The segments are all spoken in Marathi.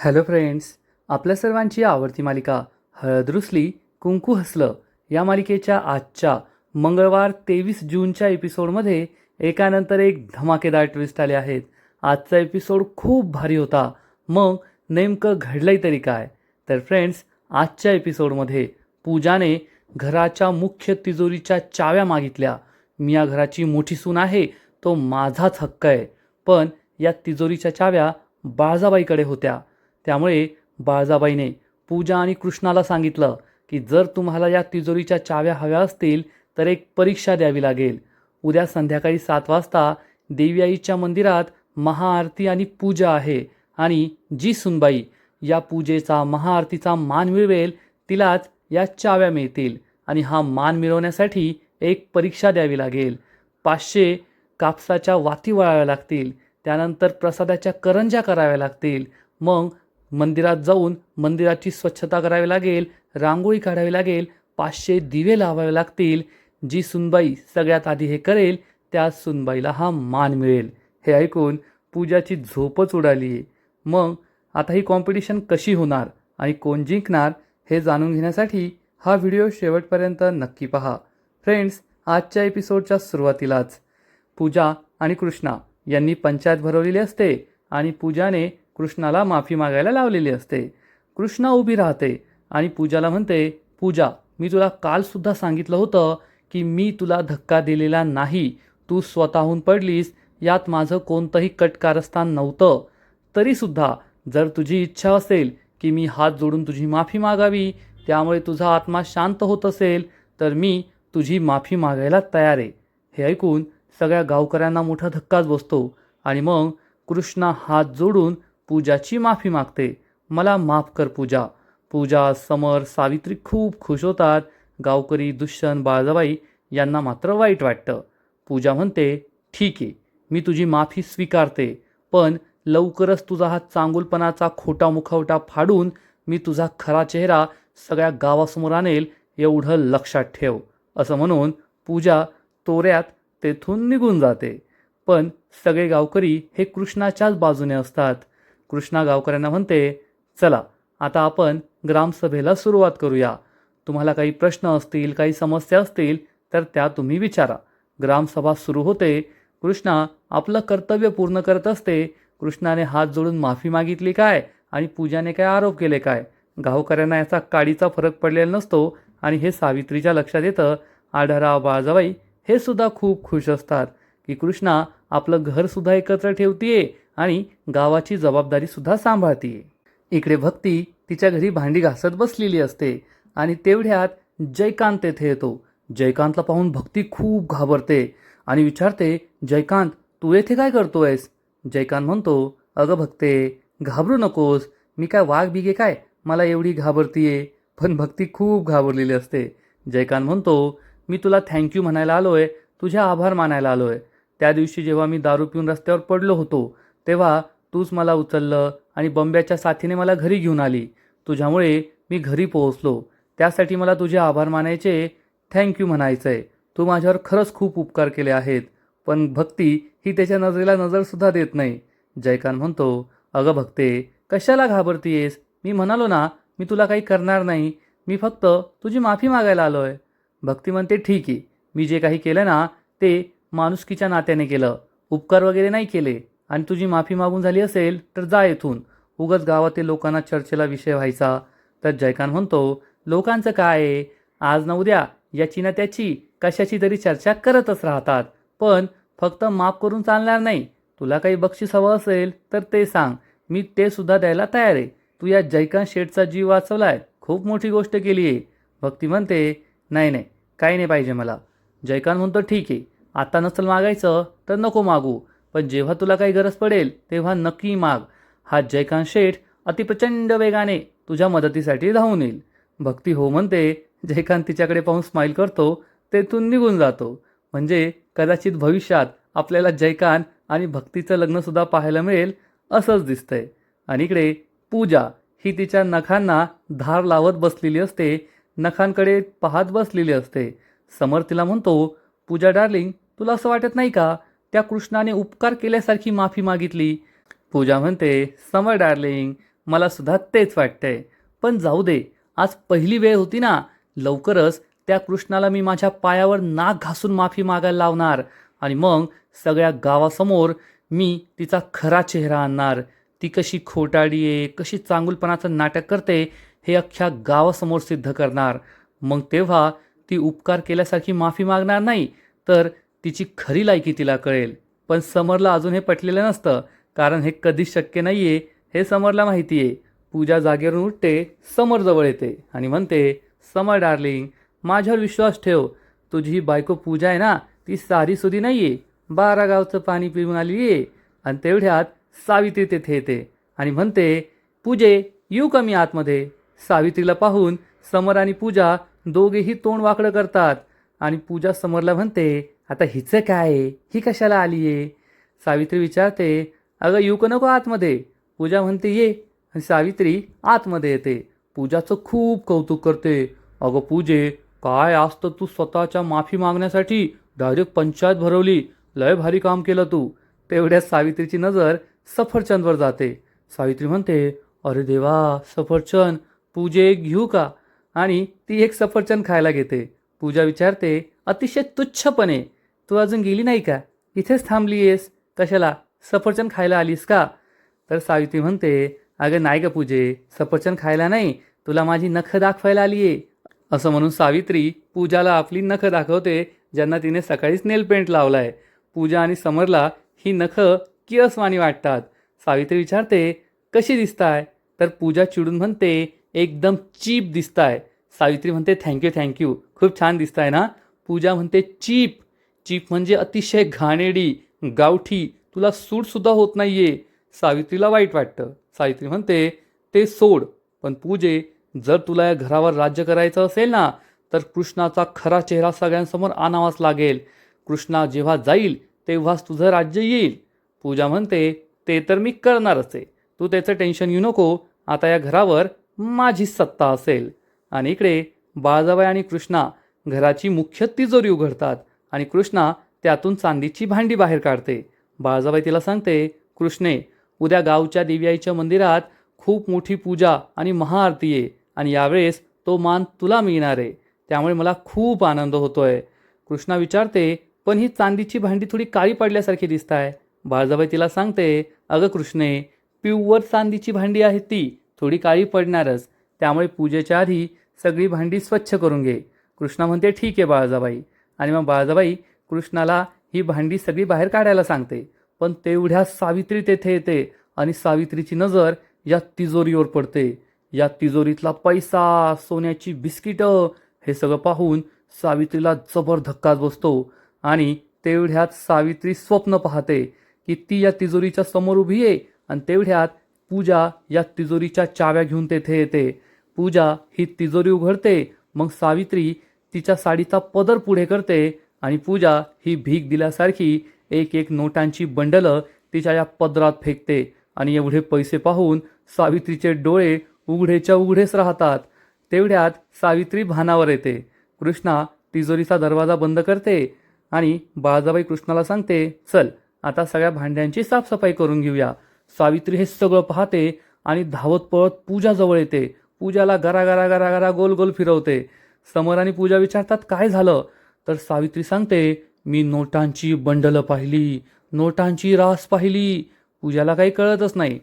हॅलो फ्रेंड्स, आपल्या सर्वांची आवडती मालिका हळद रुसली कुंकू हसलं या मालिकेच्या आजच्या मंगळवार 23 जूनच्या एपिसोडमध्ये एकानंतर एक धमाकेदार ट्विस्ट आले आहेत. आजचा एपिसोड खूप भारी होता. मग नेमकं घडलंय तरी काय? तर फ्रेंड्स, आजच्या एपिसोडमध्ये पूजाने घराच्या मुख्य तिजोरीच्या चाव्या मागितल्या. मी या घराची मोठी सून आहे, तो माझाच हक्क आहे. पण या तिजोरीच्या चाव्या बाळजाबाईकडे होत्या. त्यामुळे बाळजाबाईने पूजा आणि कृष्णाला सांगितलं की जर तुम्हाला या तिजोरीच्या चाव्या हव्या असतील तर एक परीक्षा द्यावी लागेल. उद्या संध्याकाळी 7 वाजता देवी आईच्या मंदिरात महाआरती आणि पूजा आहे आणि जी सुनबाई या पूजेचा महाआरतीचा मान मिळवेल तिलाच या चाव्या मिळतील. आणि हा मान मिळवण्यासाठी एक परीक्षा द्यावी लागेल. 500 कापसाच्या वाती वळाव्या लागतील. त्यानंतर प्रसादाच्या करंज्या कराव्या लागतील. मग मंदिरात जाऊन मंदिराची स्वच्छता करावी लागेल, रांगोळी काढावी लागेल, 500 दिवे लावावे लागतील. जी सुनबाई सगळ्यात आधी हे करेल त्या सुनबाईला हा मान मिळेल. हे ऐकून पूजाची झोपच उडाली. मग आता ही कॉम्पिटिशन कशी होणार आणि कोण जिंकणार हे जाणून घेण्यासाठी हा व्हिडिओ शेवटपर्यंत नक्की पहा. फ्रेंड्स, आजच्या एपिसोडच्या सुरुवातीलाच पूजा आणि कृष्णा यांनी पंचायत भरवलेली असते आणि पूजाने कृष्णाला माफी मागायला लावलेली असते. कृष्णा उभी राहते आणि पूजाला म्हणते, पूजा, मी तुला कालसुद्धा सांगितलं होतं की मी तुला धक्का दिलेला नाही. तू स्वतःहून पडलीस, यात माझं कोणतंही कटकारस्थान नव्हतं. तरीसुद्धा जर तुझी इच्छा असेल की मी हात जोडून तुझी माफी मागावी, त्यामुळे तुझा आत्मा शांत होत असेल, तर मी तुझी माफी मागायला तयार आहे. हे ऐकून सगळ्या गावकऱ्यांना मोठा धक्काच बसतो आणि मग कृष्णा हात जोडून पूजाची माफी मागते. मला माफ कर पूजा. पूजा, समर, सावित्री खूप खुश होतात. गावकरी, दुष्यंत, बाळजाबाई यांना मात्र वाईट वाटतं. पूजा म्हणते, ठीक आहे, मी तुझी माफी स्वीकारते, पण लवकरच तुझा हा चांगुलपणाचा खोटा मुखवटा फाडून मी तुझा खरा चेहरा सगळ्या गावासमोर आणेल, एवढं लक्षात ठेव. असं म्हणून पूजा तोऱ्यात तेथून निघून जाते. पण सगळे गावकरी हे कृष्णाच्याच बाजूने असतात. कृष्णा गावकऱ्यांना म्हणते, चला आता आपण ग्रामसभेला सुरुवात करूया. तुम्हाला काही प्रश्न असतील, काही समस्या असतील तर त्या तुम्ही विचारा. ग्रामसभा सुरू होते. कृष्णा आपलं कर्तव्य पूर्ण करत असते. कृष्णाने हात जोडून माफी मागितली काय आणि पूजाने काय आरोप केले काय, गावकऱ्यांना याचा काडीचा फरक पडलेला नसतो. आणि हे सावित्रीच्या लक्षात येतं. आढळराव, बाळजाबाई हे सुद्धा खूप खुश असतात की कृष्णा आपलं घरसुद्धा एकत्र ठेवतीये आणि गावाची जबाबदारीसुद्धा सांभाळतीये. इकडे भक्ती तिच्या घरी भांडी घासत बसलेली असते आणि तेवढ्यात जयकांत तेथे येतो. जयकांतला पाहून भक्ती खूप घाबरते आणि विचारते, जयकांत, तू येथे काय करतोयस? जयकांत म्हणतो, अगं भक्ते, घाबरू नकोस, मी काय वाघ बिगे काय, मला एवढी घाबरतीये. पण भक्ती खूप घाबरलेली असते. जयकांत म्हणतो, मी तुला थँक्यू म्हणायला आलोय, तुझे आभार मानायला आलोय. त्या दिवशी जेव्हा मी दारू पिऊन रस्त्यावर पडलो होतो तेव्हा तूच मला उचललं आणि बंब्याच्या साथीने मला घरी घेऊन आली. तुझ्यामुळे मी घरी पोहोचलो. त्यासाठी मला तुझे आभार मानायचे, थँक्यू म्हणायचं आहे. तू माझ्यावर खरंच खूप उपकार केले आहेत. पण भक्ती ही त्याच्या नजरेला नजरसुद्धा देत नाही. जयकांत म्हणतो, अगं भक्ते, कशाला घाबरतीयेस? मी म्हणालो ना, मी तुला काही करणार नाही. मी फक्त तुझी माफी मागायला आलो आहे. भक्ती म्हणते, ठीक आहे, मी जे काही केलं ना ते माणुसकीच्या नात्याने केलं, उपकार वगैरे नाही केले. आणि तुझी माफी मागून झाली असेल तर जा येथून. उगाच गावातील लोकांना चर्चेला विषय व्हायचा. तर जयकांत म्हणतो, लोकांचं काय आहे, आज ना उद्या याची ना त्याची कशाची तरी चर्चा करतच राहतात. पण फक्त माफ करून चालणार नाही. तुला काही बक्षीस हवं असेल तर ते सांग, मी ते सुद्धा द्यायला तयार आहे. तू या जयकांत शेठचा जीव वाचवलाय, खूप मोठी गोष्ट केली आहे. भक्ती म्हणते, नाही नाही, काही नाही पाहिजे मला. जयकांत म्हणतो, ठीक आहे, आता नसल मागायचं तर नको मागू, पण जेव्हा तुला काही गरज पडेल तेव्हा नक्की माग. हा जयकांत शेठ अतिप्रचंड वेगाने तुझ्या मदतीसाठी धावून येईल. भक्ती हो म्हणते. जयकांत तिच्याकडे पाहून स्माईल करतो, तेथून निघून जातो. म्हणजे कदाचित भविष्यात आपल्याला जयकांत आणि भक्तीचं लग्नसुद्धा पाहायला मिळेल असंच दिसतंय. आणि इकडे पूजा ही तिच्या नखांना धार लावत बसलेली असते, नखांकडे पाहत बसलेली असते. समर तिला म्हणतो, पूजा डार्लिंग, तुला असं वाटत नाही का त्या कृष्णाने उपकार केल्यासारखी माफी मागितली? पूजा म्हणते, समर डार्लिंग, मला सुद्धा तेच वाटतंय. पण जाऊ दे, आज पहिली वेळ होती ना, लवकरच त्या कृष्णाला मी माझ्या पायावर नाक घासून माफी मागायला लावणार आणि मग सगळ्या गावासमोर मी तिचा खरा चेहरा आणणार. ती कशी खोटारडी आहे, कशी चांगुलपणाचं नाटक करते हे अख्ख्या गावासमोर सिद्ध करणार. मग तेव्हा ती उपकार केल्यासारखी माफी मागणार नाही, तर तिची खरी लायकी तिला कळेल. पण समरला अजून हे पटलेलं नसतं, कारण हे कधीच शक्य नाही आहे हे समरला माहिती आहे. पूजा जागेवरून उठते, समरजवळ येते आणि म्हणते, समर डार्लिंग, माझ्यावर विश्वास ठेव. तुझी ही बायको पूजा आहे ना, ती सारीसुधी नाही आहे. 12 गावचं पाणी पिऊन आली आहे. आणि तेवढ्यात सावित्री तेथे येते आणि म्हणते, पूजे येऊ का मी आतमध्ये? सावित्रीला पाहून समर आणि पूजा दोघेही तोंड वाकडं करतात आणि पूजा समरला म्हणते, आता हिचं काय आहे? ही कशाला आली आहे? सावित्री विचारते, अगं येऊ का नको आतमध्ये? पूजा म्हणते, ये. आणि सावित्री आतमध्ये येते. पूजाचं खूप कौतुक करते. अगं पूजे, काय असतं तू स्वतःच्या माफी मागण्यासाठी डायरेक्ट पंचायत भरवली. लय भारी काम केलं तू. तेवढ्यात सावित्रीची नजर सफरचंदवर जाते. सावित्री म्हणते, अरे देवा, सफरचंद, पूजे घेऊ का? आणि ती एक सफरचंद खायला घेते. पूजा विचारते अतिशय तुच्छपणे, तू अजून गेली नाही का? इथेच थांबली आहेस कशाला? सफरचंद खायला आलीस का? तर सावित्री म्हणते, अगं नाही का पूजे, सफरचंद खायला नाही, तुला माझी नखं दाखवायला आली आहे. असं म्हणून सावित्री पूजाला आपली नखं दाखवते, ज्यांना तिने सकाळीच नेल पेंट लावलाय. पूजा आणि समरला ही नखं किळसवाणी वाटतात. सावित्री विचारते, कशी दिसताय? तर पूजा चिडून म्हणते, एकदम चीप दिसताय. सावित्री म्हणते, थँक्यू, खूप छान दिसताय ना? पूजा म्हणते, चीप? चीप म्हणजे अतिशय घाणेरडी, गावठी, तुला सूटसुद्धा होत नाहीये. सावित्रीला वाईट वाटतं. सावित्री म्हणते, ते सोड, पण पूजे, जर तुला या घरावर राज्य करायचं असेल ना, तर कृष्णाचा खरा चेहरा सगळ्यांसमोर आणावाच लागेल. कृष्णा जेव्हा जाईल तेव्हाच तुझं राज्य येईल. पूजा म्हणते, ते तर मी करणारच आहे, तू त्याचं टेन्शन घेऊ नको. आता या घरावर माझी सत्ता असेल. आणि इकडे बाळजाबाई आणि कृष्णा घराची मुख्य तिजोरी उघडतात आणि कृष्णा त्यातून चांदीची भांडी बाहेर काढते. बाळजाबाई तिला सांगते, कृष्णे, उद्या गावच्या देवीआईच्या मंदिरात खूप मोठी पूजा आणि महाआरती आहे आणि यावेळेस तो मान तुला मिळणार आहे, त्यामुळे मला खूप आनंद होतोय. कृष्णा विचारते, पण ही चांदीची भांडी थोडी काळी पडल्यासारखी दिसत आहे. बाळजाबाई तिला सांगते, अगं कृष्णे, प्युअर चांदीची भांडी आहेत, ती थोडी काळी पडणारच, त्यामुळे पूजेच्या आधी सगळी भांडी स्वच्छ करून घे. कृष्णा म्हणते, ठीक आहे बाळजाबाई. आणि मग बाळजाबाई कृष्णाला ही भांडी सगळी बाहेर काढायला सांगते. पण तेवढ्या सावित्री तेथे येते आणि सावित्रीची नजर या तिजोरीवर पडते. या तिजोरीतला पैसा, सोन्याची बिस्किटं हे सगळं पाहून सावित्रीला जबर धक्काच बसतो आणि तेवढ्यात सावित्री स्वप्न पाहते की ती या तिजोरीच्या समोर उभी आहे आणि तेवढ्यात पूजा या तिजोरीच्या चाव्या घेऊन तेथे येते. पूजा ही तिजोरी उघडते. मग सावित्री तिच्या साडीचा पदर पुढे करते आणि पूजा ही भीक दिल्यासारखी एक एक नोटांची बंडलं तिच्या या पदरात फेकते आणि एवढे पैसे पाहून सावित्रीचे डोळे उघडेच्या उघडेच राहतात. तेवढ्यात सावित्री भानावर येते. कृष्णा तिजोरीचा दरवाजा बंद करते आणि बाळजाबाई कृष्णाला सांगते, चल आता सगळ्या भांड्यांची साफसफाई करून घेऊया. सावित्री हे सगळं पाहते आणि धावत पळत पूजाजवळ येते. पूजाला गरा गरा गरा गरा गोल गोल फिरवते. समर आणि पूजा विचारतात, काय झालं? तर सावित्री सांगते, मी नोटांची बंडलं पाहिली, नोटांची रास पाहिली. पूजाला काही कळतच नाही.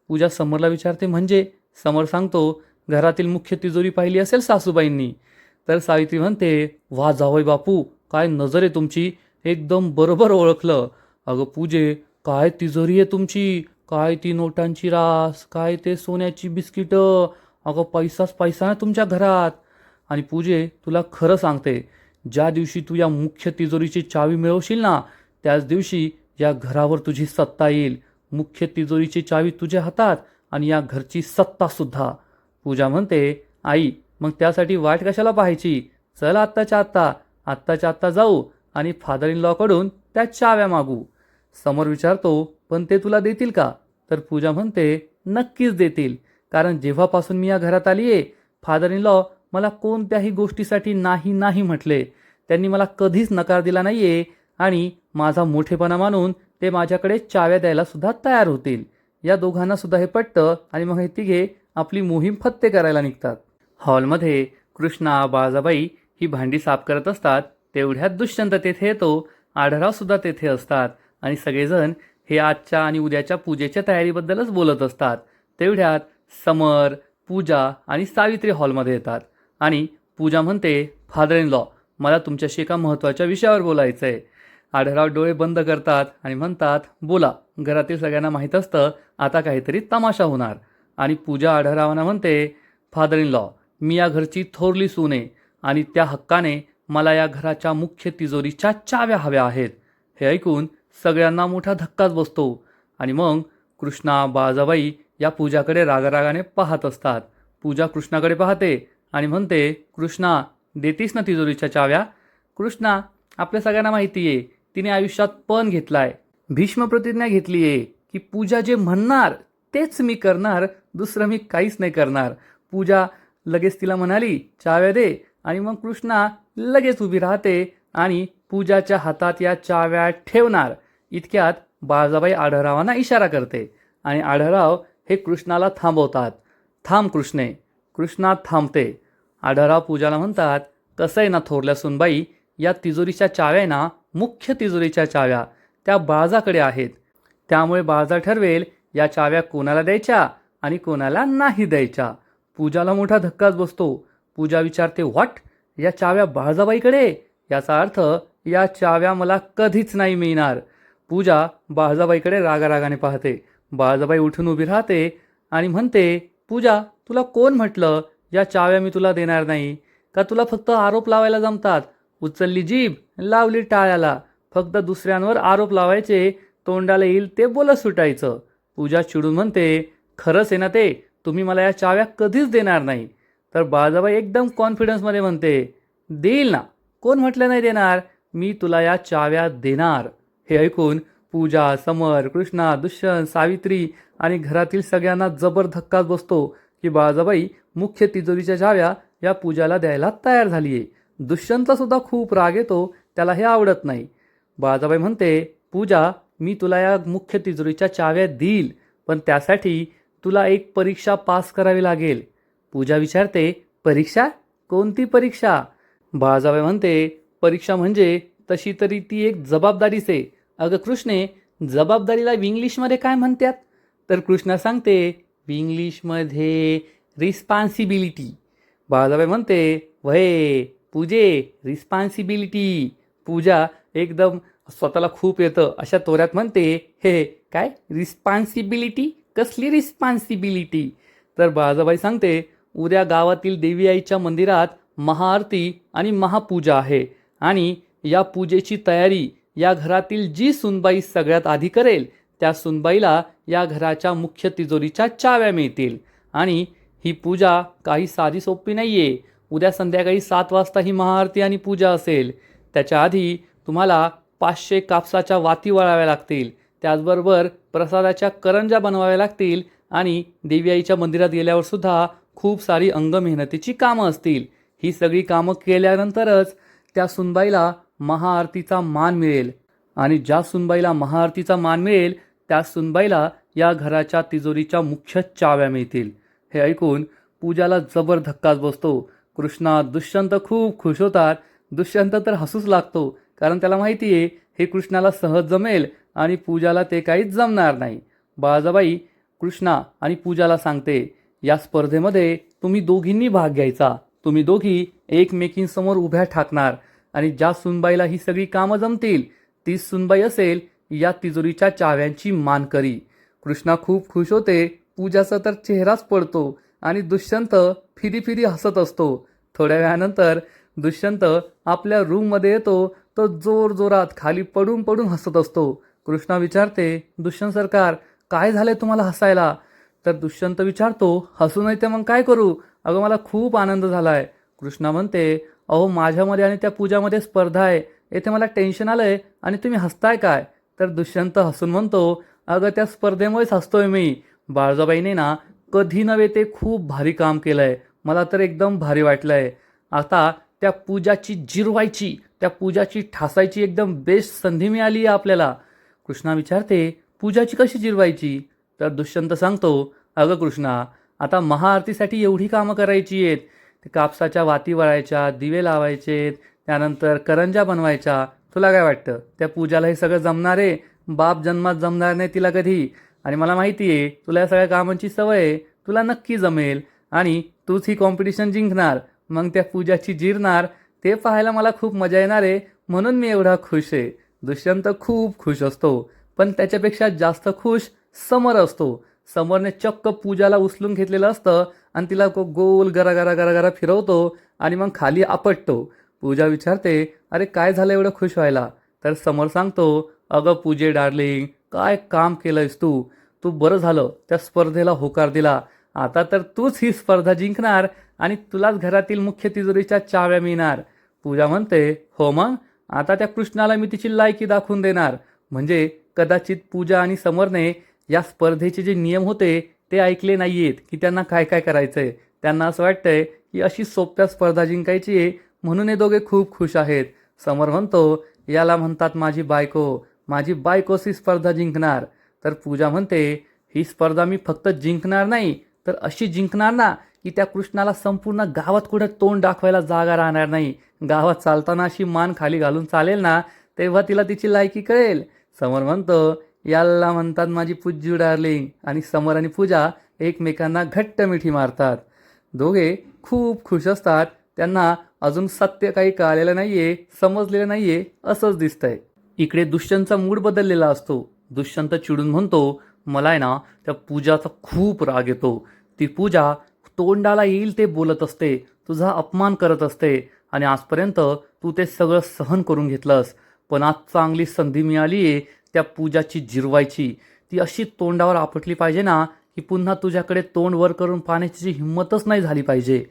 पूजा समरला विचारते, म्हणजे? समर सांगतो, घरातील मुख्य तिजोरी पाहिली असेल सासूबाईंनी. तर सावित्री म्हणते, वा जावई बापू, काय नजर आहे तुमची, एकदम बरोबर ओळखलं. अगं पूजे, काय तिजोरी आहे तुमची, काय ती नोटांची रास, काय ते सोन्याची बिस्किटं, अगं पैसाच पैसा ना तुमच्या घरात. आणि पूजे, तुला खरं सांगते, ज्या दिवशी तू या मुख्य तिजोरीची चावी मिळवशील ना, त्याच दिवशी या घरावर तुझी सत्ता येईल. मुख्य तिजोरीची चावी तुझ्या हातात आणि या घरची सत्तासुद्धा. पूजा म्हणते, आई, मग त्यासाठी वाट कशाला पाहायची? चल आत्ताच्या आत्ता जाऊ आणि फादर इन लॉकडून त्या चाव्या मागू. समोर विचारतो, पण ते तुला देतील का? तर पूजा म्हणते, नक्कीच देतील, कारण जेव्हापासून मी या घरात आली आहे, फादर इन लॉ मला कोणत्याही गोष्टीसाठी नाही नाही म्हटले. त्यांनी मला कधीच नकार दिला नाहीये आणि माझा मोठेपणा मानून ते माझ्याकडे चाव्या द्यायला सुद्धा तयार होतील. या दोघांना सुद्धा हे पटतं आणि मग हे तिघे आपली मोहीम फत्ते करायला निघतात. हॉलमध्ये कृष्णा, बाळजाबाई ही भांडी साफ करत असतात. तेवढ्यात दुष्यंत तेथे येतो. आढराव सुद्धा तेथे असतात आणि सगळेजण हे आजच्या आणि उद्याच्या पूजेच्या तयारीबद्दलच बोलत असतात. तेवढ्यात समर, पूजा आणि सावित्री हॉलमध्ये येतात आणि पूजा म्हणते, फादर इन लॉ, मला तुमच्याशी एका महत्त्वाच्या विषयावर बोलायचं आहे. आढराव डोळे बंद करतात आणि म्हणतात, बोला. घरातील सगळ्यांना माहीत असतं आता काहीतरी तमाशा होणार. आणि पूजा आढरावांना म्हणते, फादर इन लॉ, मी या घरची थोरली सून आहे आणि त्या हक्काने मला या घराच्या मुख्य तिजोरीच्या चाव्या हव्या आहेत. हे ऐकून सगळ्यांना मोठा धक्काच बसतो आणि मग कृष्णा, बाळजाबाई या पूजाकडे रागारागाने पाहत असतात. पूजा कृष्णाकडे पाहते आणि म्हणते, कृष्णा, देतीस ना तिजोरीच्या चाव्या? कृष्णा, आपल्या सगळ्यांना माहिती आहे तिने आयुष्यात पण घेतलाय, भीष्म प्रतिज्ञा घेतली आहे की पूजा जे म्हणणार तेच मी करणार, दुसरं मी काहीच नाही करणार. पूजा लगेच तिला म्हणाली, चाव्या दे. आणि मग कृष्णा लगेच उभी राहते आणि पूजाच्या हातात या चाव्या ठेवणार. इतक्यात बाळजाबाई आढळरावांना इशारा करते आणि आढळराव हे कृष्णाला थांबवतात. थांब कृष्णे. कृष्णा थांबते. आढळराव पूजाला म्हणतात, कसं आहे ना थोरल्या सुनबाई, या तिजोरीच्या चाव्या ना, मुख्य तिजोरीच्या चाव्या त्या बाळजाकडे आहेत. त्यामुळे बाळजा ठरवेल या चाव्या कोणाला द्यायच्या आणि कोणाला नाही द्यायच्या. पूजाला मोठा धक्काच बसतो. पूजा विचारते, व्हॉट, या चाव्या बाळजाबाईकडे? याचा अर्थ या चाव्या मला कधीच नाही मिळणार. पूजा बाळजाबाईकडे रागारागाने पाहते. बाळजाबाई उठून उभी राहते आणि म्हणते, पूजा, तुला कोण म्हटलं या चाव्या मी तुला देणार नाही? का तुला फक्त आरोप लावायला जमतात? उचलली जीभ, लावली टाळ्याला. फक्त दुसऱ्यांवर आरोप लावायचे, तोंडाला येईल ते बोलत सुटायचं. पूजा चिडून म्हणते, खरंच आहे ना ते, तुम्ही मला या चाव्या कधीच देणार नाही. तर बाळजाबाई एकदम कॉन्फिडन्समध्ये म्हणते, देईल ना, कोण म्हटलं नाही देणार, मी तुला या चाव्या देणार. हे ऐकून पूजा, समर, कृष्णा, दुष्यंत, सावित्री आणि घरातील सगळ्यांना जबर धक्काच बसतो की बाळजाबाई मुख्य तिजोरीच्या चाव्या या पूजाला द्यायला तयार झाली आहे. दुष्यंतला सुद्धा खूप राग येतो, त्याला हे आवडत नाही. बाळजाबाई म्हणते, पूजा, मी तुला या मुख्य तिजोरीच्या चाव्या देईल, पण त्यासाठी तुला एक परीक्षा पास करावी लागेल. पूजा विचारते, परीक्षा? कोणती परीक्षा? बाळजाबाई म्हणते, परीक्षा म्हणजे तशी तरी ती एक जबाबदारीच आहे. अगं कृष्णे, जबाबदारीला इंग्लिशमध्ये काय म्हणतात? तर कृष्णा सांगते, इंग्लिशमध्ये रिस्पॉन्सिबिलिटी. बाळजाबाई म्हणते, वय पूजे, रिस्पॉन्सिबिलिटी. पूजा एकदम स्वतःला खूप येतं अशा तोऱ्यात म्हणते, हे काय रिस्पॉन्सिबिलिटी? कसली रिस्पॉन्सिबिलिटी? तर बाळजाबाई सांगते, उद्या गावातील देवी आईच्या मंदिरात महाआरती आणि महापूजा आहे आणि या पूजेची तयारी या घरातील जी सुनबाई सगळ्यात आधी करेल त्या सुनबाईला या घराच्या मुख्य तिजोरीच्या चाव्या मिळतील. आणि ही पूजा काही साधी सोपी नाही आहे. उद्या संध्याकाळी 7 वाजता ही महाआरती आणि पूजा असेल. त्याच्या आधी तुम्हाला 500 कापसाच्या वाती वळाव्या लागतील. त्याचबरोबर प्रसादाच्या करंजा बनवाव्या लागतील आणि देवी आईच्या मंदिरात गेल्यावर सुद्धा खूप सारी अंग मेहनतीची कामं असतील. ही सगळी कामं केल्यानंतरच त्या सुनबाईला महाआरतीचा मान मिळेल आणि ज्या सुनबाईला महाआरतीचा मान मिळेल त्या सुनबाईला या घराच्या तिजोरीच्या मुख्य चाव्या मिळतील. हे ऐकून पूजाला जबर धक्काच बसतो. कृष्णा, दुष्यंत खूप खुश होतात. दुष्यंत तर हसूच लागतो, कारण त्याला माहिती आहे हे कृष्णाला सहज जमेल आणि पूजाला ते काहीच जमणार नाही. बाळजाबाई कृष्णा आणि पूजाला सांगते, या स्पर्धेमध्ये तुम्ही दोघींनी भाग घ्यायचा. तुम्ही दोघी एकमेकींसमोर उभ्या ठाकणार आणि ज्या सुनबाईला ही सगळी कामं जमतील तीच सुनबाई असेल या तिजोरीच्या चाव्यांची मानकरी. कृष्णा खूप खुश होते. पूजाचा तर चेहराच पडतो आणि दुष्यंत फिरी फिरी हसत असतो. थोड्या वेळानंतर दुष्यंत आपल्या रूममध्ये येतो. तो जोर जोरात खाली पडून पडून हसत असतो. कृष्णा विचारते, दुष्यंत सरकार, काय झालंय तुम्हाला हसायला? तर दुष्यंत विचारतो, हसू नाही तर मग काय करू? अगं मला खूप आनंद झालाय. कृष्णा म्हणते, अहो माझ्यामध्ये आणि त्या पूजामध्ये स्पर्धा आहे, येथे मला टेन्शन आलंय आणि तुम्ही हसताय काय? तर दुष्यंत हसून म्हणतो, अगं त्या स्पर्धेमुळेच हसतोय मी. बाळजाबाईने ना कधी नव्हे ते खूप भारी काम केलंय, मला तर एकदम भारी वाटलंय. आता त्या पूजाची जिरवायची, त्या पूजाची ठासायची एकदम बेस्ट संधी मिळाली आहे आपल्याला. कृष्णा विचारते, पूजाची कशी जिरवायची? तर दुष्यंत सांगतो, अगं कृष्णा, आता महाआरतीसाठी एवढी कामं करायची आहेत. ते कापसाच्या वाती वळायच्या, दिवे लावायचे, त्यानंतर करंज्या बनवायच्या. तुला काय वाटतं त्या पूजाला हे सगळं जमणार आहे? बाप जन्मात जमणार नाही तिला कधी. आणि मला माहिती आहे तुला या सगळ्या कामांची सवय आहे. तुला नक्की जमेल आणि तूच ही कॉम्पिटिशन जिंकणार. मग त्या पूजाची जिरणार ते पाहायला मला खूप मजा येणार आहे. म्हणून मी एवढा खुश आहे. दुष्यंत खूप खुश असतो, पण त्याच्यापेक्षा जास्त खुश समर असतो. समरने चक्क पूजाला उचलून घेतलेलं असतं आणि तिला गोल गरा गरा गरा गरा फिरवतो आणि मग खाली आपटतो. पूजा विचारते, अरे काय झालं एवढं खुश व्हायला? तर समर सांगतो, अगं पूजे डार्लिंग, काय काम केलंयस तू. तू बरं झालं त्या स्पर्धेला होकार दिला. आता तर तूच ही स्पर्धा जिंकणार आणि तुलाच घरातील मुख्य तिजोरीच्या चाव्या मिळणार. पूजा म्हणते, हो मग आता त्या कृष्णाला मी तिची लायकी दाखवून देणार. म्हणजे कदाचित पूजा आणि समरने या स्पर्धेचे जे नियम होते ते ऐकले नाहीयेत की त्यांना काय काय करायचंय. त्यांना असं वाटतंय की अशी सोप्या स्पर्धा जिंकायची आहे म्हणून हे दोघे खूप खुश आहेत. समर म्हणतो, याला म्हणतात माझी बायको. माझी बायकोच ही स्पर्धा जिंकणार. तर पूजा म्हणते, ही स्पर्धा मी फक्त जिंकणार नाही तर अशी जिंकणार ना की त्या कृष्णाला संपूर्ण गावात कुठं तोंड दाखवायला जागा राहणार नाही. गावात चालताना अशी मान खाली घालून चालेल ना, तेव्हा तिला तिची लायकी कळेल. समर म्हणतो, याला म्हणतात माझी पूज्यू डार्लिंग. आणि समर आणि पूजा एकमेकांना घट्ट मिठी मारतात. दोघे खूप खुश असतात. त्यांना अजून सत्य काही कळलेलं नाहीये, समजलेलं नाहीये असंच दिसतंय. इकडे दुष्यंतचा मूड बदललेला असतो. दुष्यंत चिडून म्हणतो, मला आहे ना त्या पूजाचा खूप राग येतो. ती पूजा तोंडाला येईल ते बोलत असते, तुझा अपमान करत असते आणि आजपर्यंत तू ते सगळं सहन करून घेतलंस. पण आज चांगली संधी मिळाली आहे त्या पूजाची जिरवायची. ती अशी तोंडावर आपटली पाहिजे ना की पुन्हा तुझ्याकडे तोंड वर करून पाहण्याची हिंमतच नाही झाली पाहिजे.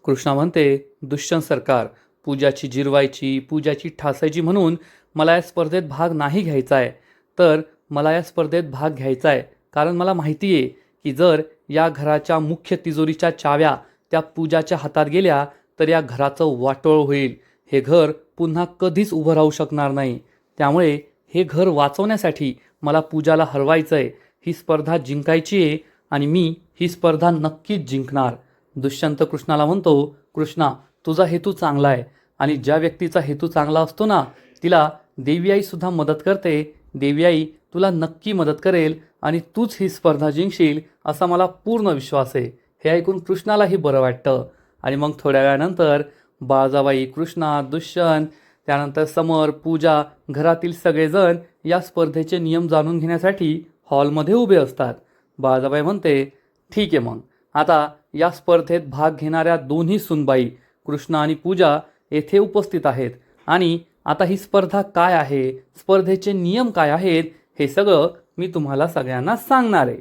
कृष्णा म्हणते, दुष्यंत सरकार, पूजाची जिरवायची, पूजाची ठासायची म्हणून मला या स्पर्धेत भाग नाही घ्यायचा आहे. तर मला या स्पर्धेत भाग घ्यायचा आहे कारण मला माहिती आहे की जर या घराच्या मुख्य तिजोरीच्या चाव्या त्या पूजाच्या हातात गेल्या तर या घराचं वाटोळ होईल. हे घर पुन्हा कधीच उभं राहू शकणार नाही. त्यामुळे हे घर वाचवण्यासाठी मला पूजाला हरवायचं आहे. ही स्पर्धा जिंकायची आहे आणि मी ही स्पर्धा नक्कीच जिंकणार. दुष्यंत कृष्णाला म्हणतो, कृष्णा, तुझा हेतू चांगला आहे आणि ज्या व्यक्तीचा हेतू चांगला असतो ना तिला देवी आई सुद्धा मदत करते. देवी आई तुला नक्की मदत करेल आणि तूच ही स्पर्धा जिंकशील असा मला पूर्ण विश्वास आहे. हे ऐकून कृष्णालाही बरं वाटतं. आणि मग थोड्या वेळानंतर बाळजाबाई, कृष्णा, दुष्यंत, त्यानंतर समर, पूजा, घरातील सगळेजण या स्पर्धेचे नियम जाणून घेण्यासाठी हॉलमध्ये उभे असतात. बाळजाबाई म्हणते, ठीक आहे, मग आता या स्पर्धेत भाग घेणाऱ्या दोन्ही सुनबाई कृष्णा आणि पूजा येथे उपस्थित आहेत आणि आता ही स्पर्धा काय आहे, स्पर्धेचे नियम काय आहेत हे सगळं मी तुम्हाला सगळ्यांना सांगणार आहे.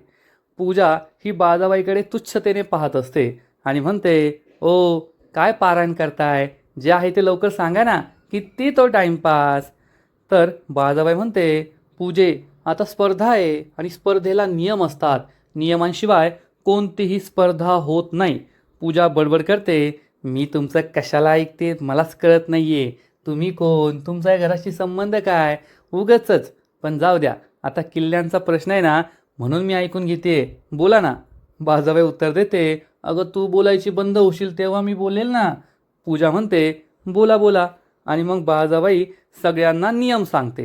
पूजा ही बाळजाबाईकडे तुच्छतेने पाहत असते आणि म्हणते, ओ काय पारायण करताय, जे आहे ते लवकर सांगा ना, किती तो टाइमपास. तर बाळजाबाई म्हणते, पूजे, आता स्पर्धा आहे आणि स्पर्धेला नियम असतात. नियमांशिवाय कोणतीही स्पर्धा होत नाही. पूजा बडबड करते, मी तुमचं कशाला ऐकते मलाच कळत नाहीये. तुम्ही कोण, तुमचा या घराशी संबंध काय, उगचच. पण जाऊ द्या, आता किल्ल्यांचा प्रश्न आहे ना म्हणून मी ऐकून घेते, बोला ना. बाळजाबाई उत्तर देते, अगं तू बोलायची बंद होशील तेव्हा मी बोलेल ना. पूजा म्हणते, बोला बोला. आणि मग बाळजाबाई सगळ्यांना नियम सांगते.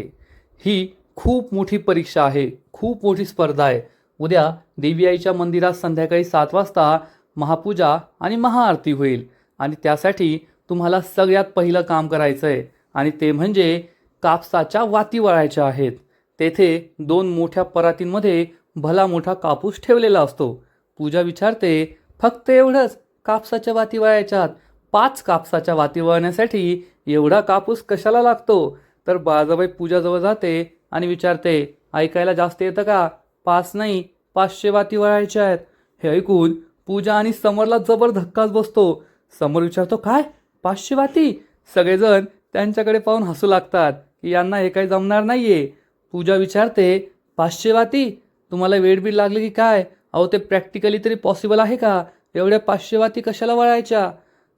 ही खूप मोठी परीक्षा आहे, खूप मोठी स्पर्धा आहे. उद्या देवी आईच्या मंदिरात संध्याकाळी 7 वाजता महापूजा आणि महाआरती होईल आणि त्यासाठी तुम्हाला सगळ्यात पहिलं काम करायचं आहे आणि ते म्हणजे कापसाच्या वाती वळायच्या आहेत. तेथे 2 मोठ्या परातींमध्ये भला मोठा कापूस ठेवलेला असतो. पूजा विचारते, फक्त एवढंच कापसाच्या वाती वळायच्यात? 5 कापसाच्या वाती वळण्यासाठी एवढा कापूस कशाला लागतो? तर बाळजाबाई पूजाजवळ जाते आणि विचारते, ऐकायला जास्त येतं का? 5 नाही, 500 वाती वळायच्या आहेत. हे ऐकून पूजा आणि समरला जबर धक्काच बसतो. समर विचारतो, काय 500 वाती? सगळेजण त्यांच्याकडे पाहून हसू लागतात की यांना हे काही जमणार नाहीये. पूजा विचारते, 500 वाती? तुम्हाला वेडबीड लागली की काय? अहो ते प्रॅक्टिकली तरी पॉसिबल आहे का? एवढ्या 500 वाती कशाला वळायच्या?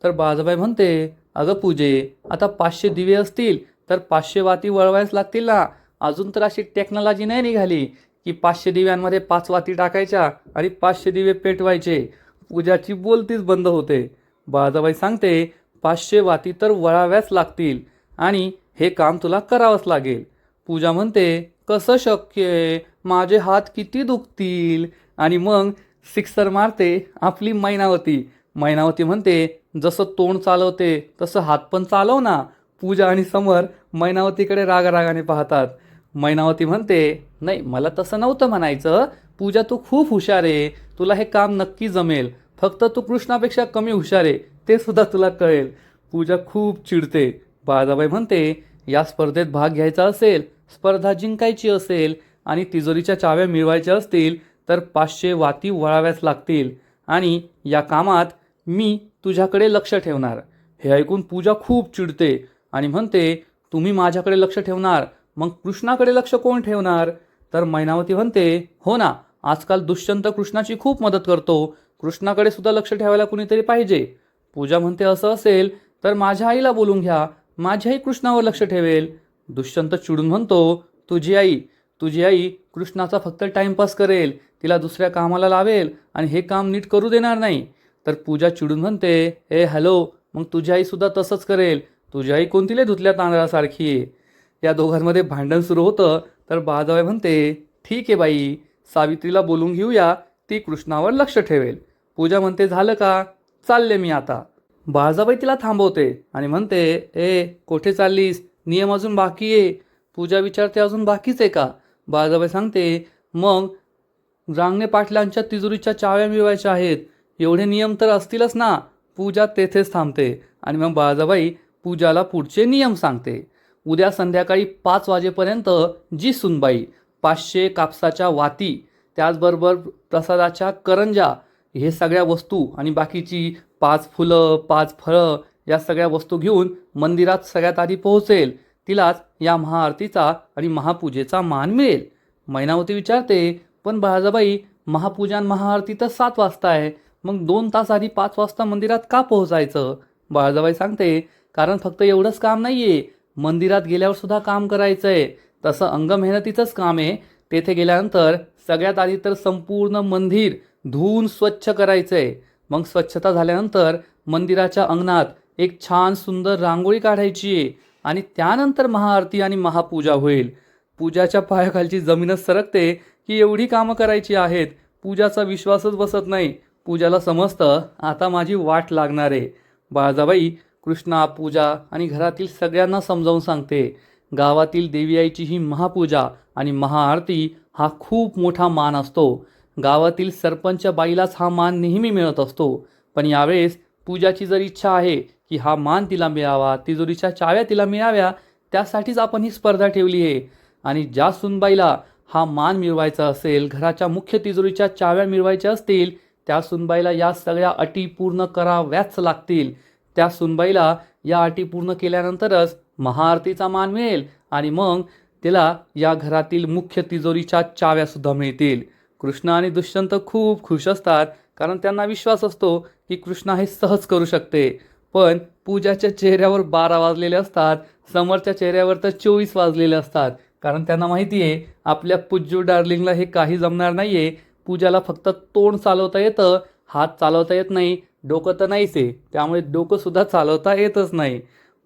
तर बाळजाबाई म्हणते, अगं पूजे, आता 500 दिवे असतील तर 500 वाती वळवायच लागतील ना. अजून तर अशी टेक्नॉलॉजी नाही निघाली की 500 दिव्यांमध्ये 5 वाती टाकायच्या आणि 500 दिवे पेटवायचे. पूजाची बोलतीच बंद होते. बाळाबाई सांगते 500 वाती तर वळाव्याच लागतील आणि हे काम तुला करावंच लागेल. पूजा म्हणते कसं शक्य आहे, माझे हात किती दुखतील. आणि मग सिक्सर मारते आपली मैनावती. मैनावती म्हणते जसं तोंड चालवते तसं हात पण चालव ना. पूजा आणि समर मैनावतीकडे रागारागाने पाहतात. मैनावती म्हणते नाही, मला तसं नव्हतं म्हणायचं. पूजा तू खूप हुशार आहे, तुला हे काम नक्की जमेल. फक्त तू कृष्णापेक्षा कमी हुशार आहे, ते सुद्धा तुला कळेल. पूजा खूप चिडते. बाळाबाई म्हणते या स्पर्धेत भाग घ्यायचा असेल, स्पर्धा जिंकायची असेल आणि तिजोरीच्या चाव्या मिळवायच्या असतील तर 500 वाती वळाव्याच लागतील आणि या कामात मी तुझ्याकडे लक्ष ठेवणार. हे ऐकून पूजा खूप चिडते आणि म्हणते तुम्ही माझ्याकडे लक्ष ठेवणार, मग कृष्णाकडे लक्ष कोण ठेवणार. तर मैनावती म्हणते हो ना, आजकाल दुष्यंत कृष्णाची खूप मदत करतो, कृष्णाकडे सुद्धा लक्ष ठेवायला कुणीतरी पाहिजे. पूजा म्हणते असं असेल तर माझ्या आईला बोलून घ्या, माझी आई कृष्णावर लक्ष ठेवेल. दुष्यंत चिडून म्हणतो तुझी आई कृष्णाचा फक्त टाइमपास करेल, तिला दुसऱ्या कामाला लावेल आणि हे काम नीट करू देणार नाही. तर पूजा चिडून म्हणते हॅलो, मग तुझी आई सुद्धा तसंच करेल, तुझी आई कोणती लय धुतल्या तांदळासारखी आहे. या दोघांमध्ये भांडण सुरू होतं. तर बाळाबाई म्हणते ठीक आहे बाई, सावित्रीला बोलून घेऊया, ती कृष्णावर लक्ष ठेवेल. पूजा म्हणते झालं का, चालले मी आता. बाळाबाई तिला थांबवते आणि म्हणते कोठे चाललीस, नियम अजून बाकी आहे. पूजा विचारते अजून बाकीच आहे का. बाळाबाई सांगते मग रांगणे पाटलांच्या तिजोरीच्या चाव्या मिळवायच्या आहेत, एवढे नियम तर असतीलच ना. पूजा तेथेच थांबते आणि मग बाळाबाई पूजाला पुढचे नियम सांगते. उद्या संध्याकाळी 5 वाजेपर्यंत जी सुनबाई 500 कापसाच्या वाती, त्याचबरोबर प्रसादाच्या करंजा, हे सगळ्या वस्तू आणि बाकीची 5 फुलं 5 फळं या सगळ्या वस्तू घेऊन मंदिरात सगळ्यात आधी पोहोचेल, तिलाच या महाआरतीचा आणि महापूजेचा मान मिळेल. मैनावती विचारते पण बाळाबाई, महापूजा आणि महाआरती तर 7 वाजता आहे, मग 2 तास आधी 5 वाजता मंदिरात का पोहोचायचं. बाळाबाई सांगते कारण फक्त एवढंच काम नाहीये, मंदिरात गेल्यावर सुद्धा काम करायचं आहे. तसं अंग मेहनतीचंच काम आहे. तेथे गेल्यानंतर सगळ्यात आधी तर संपूर्ण मंदिर धुवून स्वच्छ करायचं आहे. मग स्वच्छता झाल्यानंतर मंदिराच्या अंगणात एक छान सुंदर रांगोळी काढायची आहे आणि त्यानंतर महाआरती आणि महापूजा होईल. पूजाच्या पायाखालची जमीनच सरकते की एवढी कामं करायची आहेत. पूजाचा विश्वासच बसत नाही. पूजाला समजतं आता माझी वाट लागणार आहे. बाळाबाई कृष्णा, पूजा आणि घरातील सगळ्यांना समजावून सांगते गावातील देवी आईची ही महापूजा आणि महाआरती हा खूप मोठा मान असतो. गावातील सरपंच बाईलाच हा मान नेहमी मिळत असतो, पण यावेळेस पूजाची जर इच्छा आहे की हा मान तिला मिळावा, तिजोरीच्या चाव्या तिला मिळाव्या, त्यासाठीच आपण ही स्पर्धा ठेवली आहे. आणि ज्या सुनबाईला हा मान मिळवायचा असेल, घराच्या मुख्य तिजोरीच्या चाव्या मिळवायच्या असतील, त्या सुनबाईला या सगळ्या अटी पूर्ण कराव्याच लागतील. त्या सुनबाईला या अटी पूर्ण केल्यानंतरच महाआरतीचा मान मिळेल आणि मग तिला या घरातील मुख्य तिजोरीच्या चाव्यासुद्धा मिळतील. कृष्ण आणि दुष्यंत खूप खुश असतात कारण त्यांना विश्वास असतो की कृष्णा हे सहज करू शकते. पण पूजाच्या चेहऱ्यावर 12 वाजलेले असतात, समरच्या चेहऱ्यावर तर 24 वाजलेले असतात, कारण त्यांना माहिती आहे आपल्या पूज्यू डार्लिंगला हे काही जमणार नाही आहे. पूजाला फक्त तोंड चालवता येतं, हात चालवता येत नाही, डोकं तर नाहीच आहे, त्यामुळे डोकंसुद्धा चालवता येतच नाही.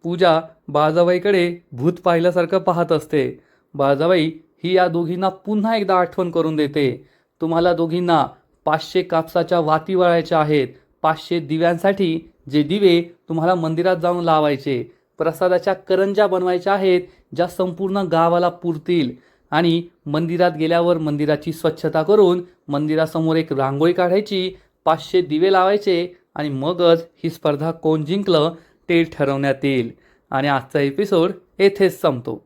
पूजा बाळाबाईकडे भूत पाहिल्यासारखं पाहत असते. बाळाबाई ही या दोघींना पुन्हा एकदा आठवण करून देते. तुम्हाला दोघींना 500 कापसाच्या वाती वळायच्या आहेत. 500 दिव्यांसाठी जे दिवे तुम्हाला मंदिरात जाऊन लावायचे, प्रसादाच्या करंजा बनवायच्या आहेत ज्या संपूर्ण गावाला पुरतील, आणि मंदिरात गेल्यावर मंदिराची स्वच्छता करून मंदिरासमोर एक रांगोळी काढायची, 500 दिवे लावायचे आणि मगच ही स्पर्धा कोण जिंकलं ते ठरवण्यात येईल. आणि आजचा एपिसोड येथेच संपतो.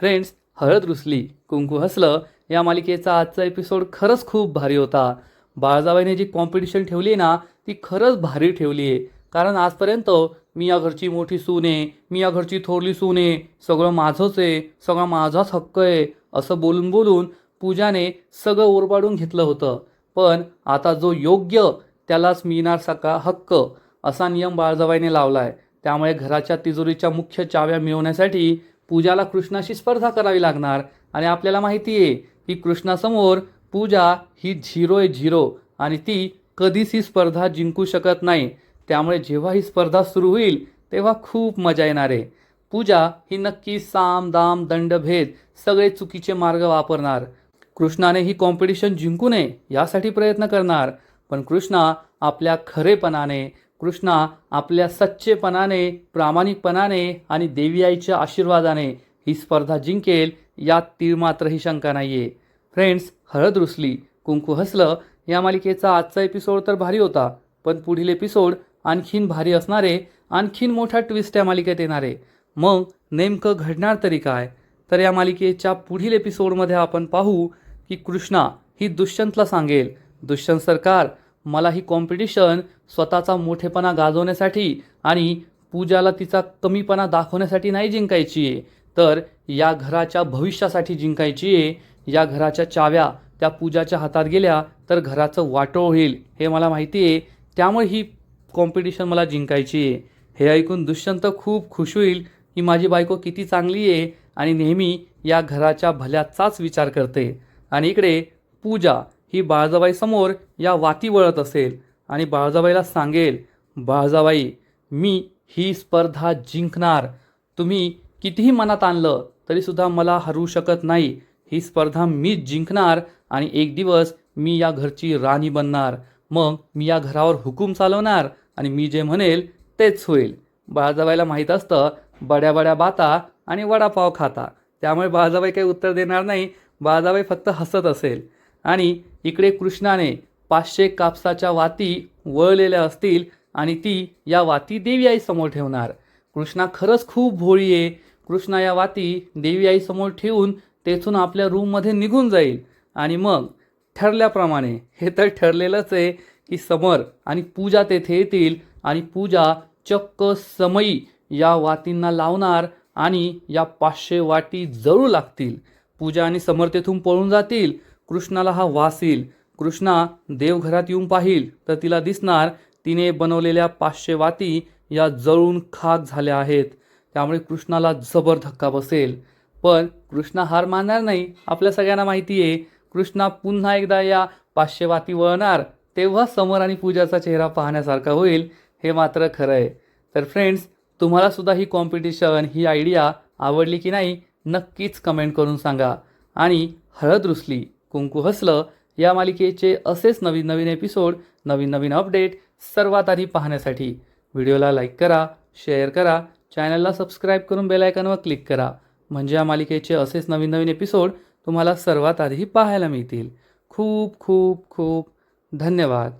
फ्रेंड्स, हळद रुसली कुंकू हसलं या मालिकेचा आजचा एपिसोड खरंच खूप भारी होता. बाळाबाईने जी कॉम्पिटिशन ठेवली आहे ना, ती खरंच भारी ठेवली आहे. कारण आजपर्यंत मी या घरची मोठी सून आहे, मी या घरची थोरली सून आहे, सगळं माझंच आहे, सगळा माझाच हक्क आहे, असं बोलून बोलून पूजाने सगळं ओरबाडून घेतलं होतं. पण आता जो योग्य त्यालाच मिळणार सगळा हक्क असा नियम बाळाबाईने लावला आहे. त्यामुळे घराच्या तिजोरीच्या मुख्य चाव्या मिळवण्यासाठी पूजाला कृष्णाशी स्पर्धा करावी लागणार. आणि आपल्याला माहिती आहे की कृष्णासमोर पूजा ही 0-0 आणि ती कधीच ही स्पर्धा जिंकू शकत नाही. त्यामुळे जेव्हा ही स्पर्धा सुरू होईल तेव्हा खूप मजा येणार आहे. पूजा ही नक्की साम दाम दंडभेद सगळे चुकीचे मार्ग वापरणार. कृष्णाने ही कॉम्पिटिशन जिंकू नये यासाठी प्रयत्न करणार. पण कृष्णा आपल्या खरेपणाने, कृष्णा आपल्या सच्चेपणाने, प्रामाणिकपणाने आणि देवी आईच्या आशीर्वादाने ही स्पर्धा जिंकेल यात तीळमात्रही शंका नाहीये. फ्रेंड्स, हळद रुसली कुंकू हसलं या मालिकेचा आजचा एपिसोड तर भारी होता, पण पुढील एपिसोड आणखीन भारी असणारे, आणखीन मोठा ट्विस्ट या मालिकेत येणारे. मग नेमकं घडणार तरी काय? तर या मालिकेच्या पुढील एपिसोडमध्ये आपण पाहू की कृष्णा ही दुष्यंतला सांगेल, दुष्यंत सरकार, मला ही कॉम्पिटिशन स्वतःचा मोठेपणा गाजवण्यासाठी आणि पूजाला तिचा कमीपणा दाखवण्यासाठी नाही जिंकायची आहे, तर या घराच्या भविष्यासाठी जिंकायची आहे. या घराच्या चाव्या त्या पूजाच्या हातात गेल्या तर घराचं वाटोळ होईल हे मला माहिती आहे. त्यामुळे ही कॉम्पिटिशन मला जिंकायची आहे. हे ऐकून दुष्यंत खूप खुश होईल की माझी बायको किती चांगली आहे आणि नेहमी या घराच्या भल्याचाच विचार करते. आणि इकडे पूजा ही बाळजाबाईसमोर या वाती वळत असेल आणि बाळजाबाईला सांगेल, बाळजाबाई, मी ही स्पर्धा जिंकणार. तुम्ही कितीही मनात आणलं तरीसुद्धा मला हरवू शकत नाही. ही स्पर्धा मीच जिंकणार आणि एक दिवस मी या घरची राणी बनणार. मग मी या घरावर हुकूम चालवणार आणि मी जे म्हणेल तेच होईल. बाळजाबाईला माहीत असतं बड्या बड्या बाता आणि वडापाव खाता, त्यामुळे बाळजाबाई काही उत्तर देणार नाही. बाळजाबाई फक्त हसत असेल. आणि इकडे कृष्णाने 500 कापसाच्या वाती वळलेल्या असतील आणि ती या वाती देवी आईसमोर ठेवणार. कृष्णा खरंच खूप भोळी आहे. कृष्णा या वाती देवी आईसमोर ठेवून तेथून आपल्या रूममध्ये निघून जाईल. आणि मग ठरल्याप्रमाणे, हे तर ठरलेलंच आहे की समर आणि पूजा तेथे येतील आणि पूजा चक्क समयी या वातींना लावणार आणि या 500 वाटी जळू लागतील. पूजा आणि समर तेथून पळून जातील. कृष्णाला हा वास येईल. कृष्णा देवघरात येऊन पाहिल तर तिला दिसणार तिने बनवलेल्या 500 वाती या जळून खाक झाल्या आहेत. त्यामुळे कृष्णाला जबर धक्का बसेल. पण कृष्णा हार मानणार नाही. आपल्या सगळ्यांना माहिती आहे कृष्णा पुन्हा एकदा या 500 वाती वळणार तेव्हा समर आणि पूजाचा चेहरा पाहण्यासारखा होईल, हे मात्र खरं आहे. तर फ्रेंड्स, तुम्हाला सुद्धा ही कॉम्पिटिशन, ही आयडिया आवडली की नाही नक्कीच कमेंट करून सांगा. आणि हळद रुसली कुंकू हसलं या मालिकेचे असेच नवीन नवीन एपिसोड, नवीन नवीन अपडेट सर्वात आधी पाहण्यासाठी व्हिडिओला लाईक करा, शेअर करा, चॅनलला सबस्क्राईब करून बेल आयकॉनवर क्लिक करा. म्हणजे या मालिकेचे असेच नवीन नवीन एपिसोड तुम्हाला सर्वात आधी पाहायला मिळतील. खूप खूप खूप धन्यवाद.